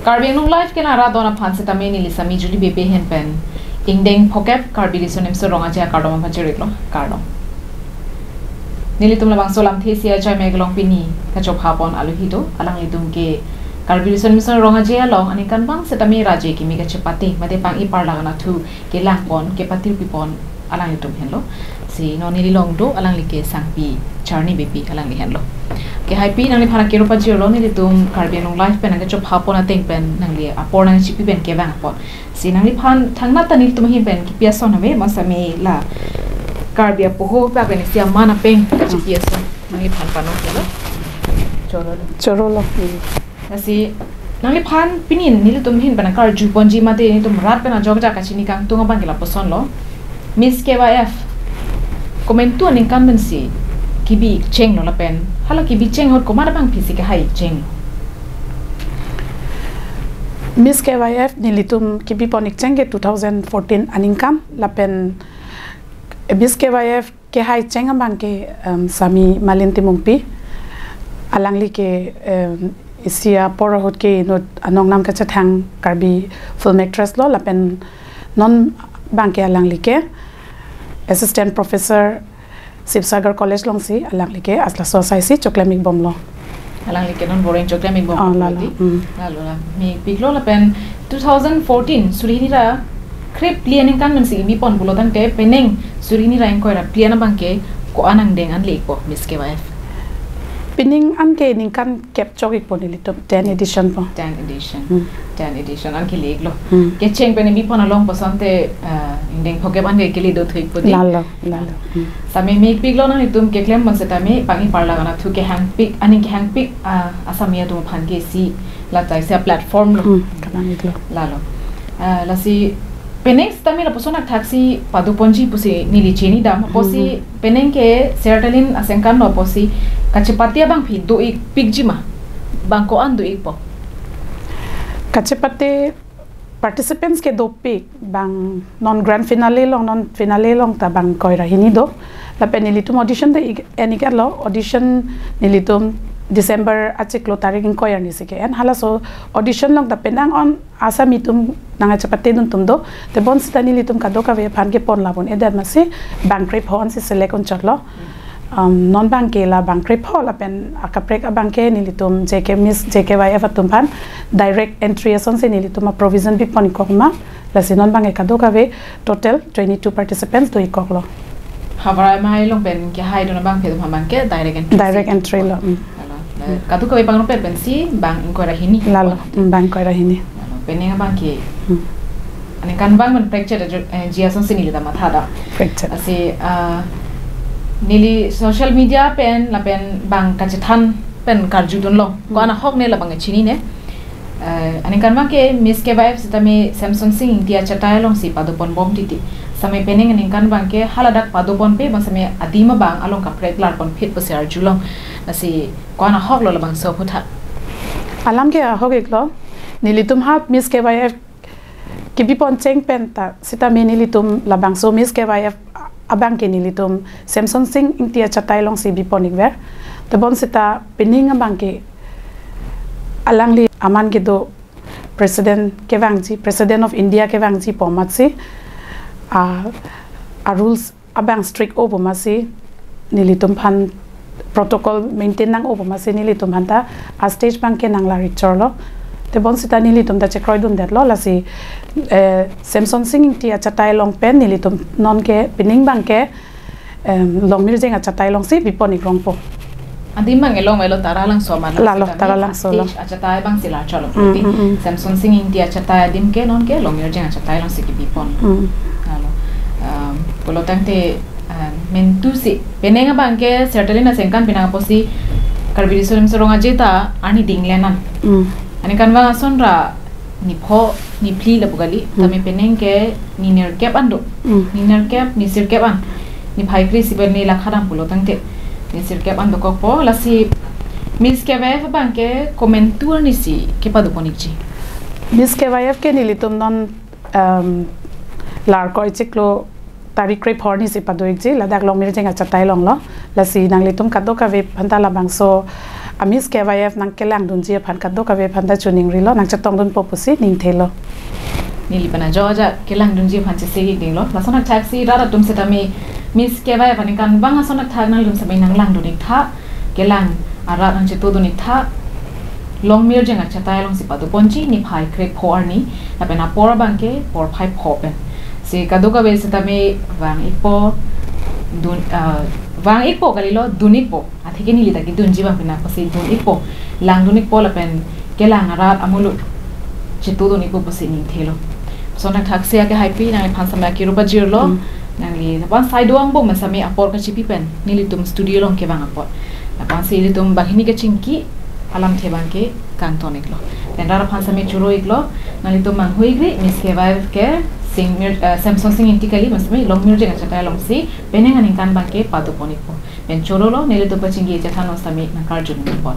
Karbing nung life kena radona panse tame ni lisa mi juli bebe hen pen ingdeng pocket carbilison em so ronga ja cardom pachirik lo cardom nili tumla bang solam thesia jai meglong pini ka chop hapon alu hito alang lidum ke carbilison em so ronga ja long ani kan bang setami raje ki mi ka chapati mate pang i par lagana thu ke lang pon ke patir pipon alang lidum hen lo si no nili long do alang like sangpi charni bebi alang li hen lo ke happy nang li phana kero pa jiro ni tum karbia nong life pen ang chop hapon ateng pen nang li apor nang chipi pen ke bang pon si nang li phan thangna tanil tum hi pen ki piason ave masame la karbia poho pa pen sia mana pen ka chi piason nang li phan pano kelo choro lo asi nang li phan pinin ni tum hin pen kar ju ponji ma de ni tum rat pen jog ja ka chini kang tunga bang la poson lo miss KYF komentu aning kan ben si kibi cheng lo la pen hala kibi cheng hot ko mana bang phisi ke hai cheng Miss KYF nilitum kibi ponik chenge 2014 aninkam la pen Miss KYF ke hai cheng bang ke sami malinti mungpi alangli ke isia pora hot ke not anong nam ka chathang karbi film actress lo la pen non bang ke alangli ke assistant professor Sibsagar College long si alang like asla society choklamik bom lo alang like non boring choklamik bom la la mi piklo la pen 2014 surini ra krip lianing kan men si mi pon bulo tan te peneng surini ra en ko ra pliana bangke ko anang deng an le ko Miss KYF pining an ke ning kan kep chokik pon litom 10 edition po 10 edition an ke leg lo ke cheng pen mi pon along pasante indeng phoke ban ke li do thik podi la sami mi piklo na nitum ke klem ban setame pangi parla gana thu ke hang pick ani ke hang pick asamia tum phan ke si la tai se platform lo kanang iklo la lo la si peneng stami la posona taxi paduponji pusi nili cheni dam posi peneng ke sertalin asengkan no posi kachepatia bang phi do ik pikjima bang ko an do ik po kachepate participants ke do pick bang non grand finale long ta bang koira hini do la penilitum audition de enikarlo audition nilitum December achiklo tarik in koyar ni sike en hala so audition long ta penang on asa mitum nanga chapate dun tum do te bon sitani litum kadoka ve phan ke pon labon eder masi bank trip hon si select on chatlo non bank la bank trip hol pen akaprek a bank ni litum JK Miss JKYF atum phan direct entry son se ni litum provision bi pon kokma la si non bank kadoka ve total 22 participants do ikoklo habara mai long pen ke hai do na bank pe bank ke direct entry lo katu ko bang pe pensi bang ko rahini lalo bang ko rahini penenga bang ke ani kan bang man fracture jiason se nili da matha da fracture ase nili social media pen la pen bang ka chathan pen karju don lo ko ana hok ne la bang chini ne ani kan bang ke Miss KYF sitame Samsung sing india chatai long si padopon bom titi samai peneng ani kan bang ke haladak padopon pe masame adima bang along ka preklar pon fit pasar julong asi kwana hok lo labang so phutha alam ke hok eklo nilitum hap Miss KYF kibi pon cheng pen ta sita me nilitum labang so Miss KYF abang ke nilitum Samsung sing intia chatai long si bi ponik ver te bon sita pening abang ke alangli aman ke do president of India ke wangji pomatsi a rules abang strict over masi nilitum phan protocol maintain nang over masi nilitum hanta a stage bank ke nang la richorlo te bon sita nilitum da chekroi dun det lo la si Samsung sing ti a chatai long pen nilitum non ke pining bank ke long mir jeng a chatai long si biponik rong po adi mangelong melo taralang so man la lo taralang so lo a chatai bang sila chalo puti Samsung sing ti a chatai adim ke non ke long mir jeng a chatai long si ki bipon halo polo tante mentu si penenga bangke certainly na sengkan pinang posi karbiri sorim soronga jeta ani dinglenan ani kanwa sonra ni pho ni pli la bugali tami peneng ke ni ner cap ando ni ner cap ni sir cap an ni phai kri sibel ni la khadam pulo tangte ni sir cap ando ko po la si Miss KYF bangke komentur ni si ke padu ponikji Miss KYF ke nilitum non lar ko chiklo tarik krep horni si padoik ji ladak long mir jenga chatai long lo la si nang litum kadok ka ve phanta la bangso amis KYF nang kelang dun jia phan kan do ka ve phan da chuning ri lo nang chatong dun popusi ning thelo nili pana joja kelang dun jia phan che se ding lo la sonak taxi ra tum se tami miss KYF ani kan bang sonak thag nang lum sabai nang lang dun ik tha kelang ara nang che tu dun ik tha long mir jeng acha tai long si patu ponchi ni phai krek phor ni la pena por bangke por phai phopen se kaduka ve se tami wang ipo dun wang ipo kalilo dunipo athike ni lita ki dun jiba pina pasi dun ipo lang dunik po la pen kelang arat amulu chetu dun ipo pasi ni thelo sona thaksia ke happy na phan sama ki rupa jirlo nang li ban sai doang bo masami apor ka chipi pen ni litum studio long ke bang apor na pan se litum bahini ke chingki alam the bangke kang tonik lo tendara phan sami churo iklo na litum mang huigri miss ke vibe ke sing Samsung sing intikali masami long mir jeng chata long si penengan ingkan bangke patu ponik po pen choro lo nele to pachingi jathan sami na karjun pot